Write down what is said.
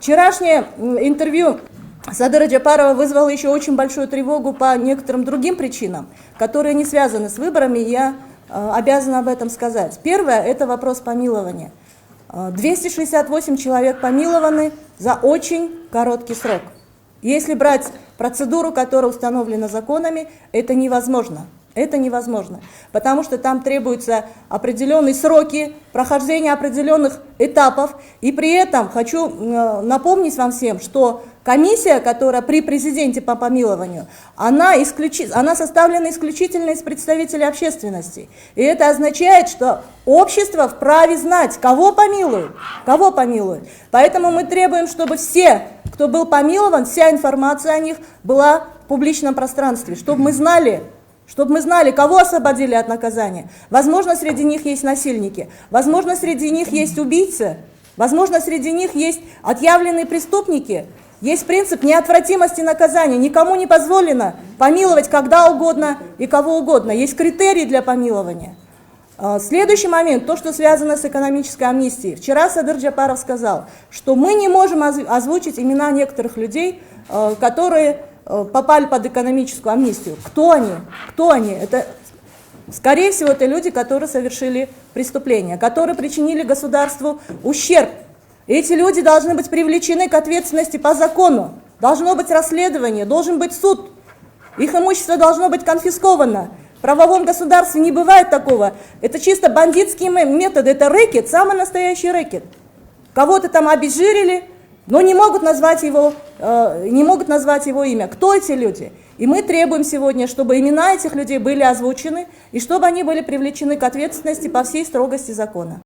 Вчерашнее интервью Садыра Джапарова вызвало еще очень большую тревогу по некоторым другим причинам, которые не связаны с выборами, и я обязана об этом сказать. Первое – это вопрос помилования. 268 человек помилованы за очень короткий срок. Если брать процедуру, которая установлена законами, это невозможно. Это невозможно, потому что там требуются определенные сроки прохождения определенных этапов. И при этом хочу напомнить вам всем, что комиссия, которая при президенте по помилованию, она составлена исключительно из представителей общественности. И это означает, что общество вправе знать, кого помилуют, кого помилуют. Поэтому мы требуем, чтобы все, кто был помилован, вся информация о них была в публичном пространстве, чтобы мы знали, кого освободили от наказания. Возможно, среди них есть насильники, возможно, среди них есть убийцы, возможно, среди них есть отъявленные преступники. Есть принцип неотвратимости наказания. Никому не позволено помиловать когда угодно и кого угодно. Есть критерии для помилования. Следующий момент, то, что связано с экономической амнистией. Вчера Садыр Джапаров сказал, что мы не можем озвучить имена некоторых людей, которые попали под экономическую амнистию. Кто они? Кто они? Это, скорее всего, это люди, которые совершили преступления, которые причинили государству ущерб. Эти люди должны быть привлечены к ответственности по закону. Должно быть расследование, должен быть суд. Их имущество должно быть конфисковано. В правовом государстве не бывает такого. Это чисто бандитские методы, это рэкет, самый настоящий рэкет. Кого-то там обезжирили, но не могут назвать его имя. Кто эти люди? И мы требуем сегодня, чтобы имена этих людей были озвучены, и чтобы они были привлечены к ответственности по всей строгости закона.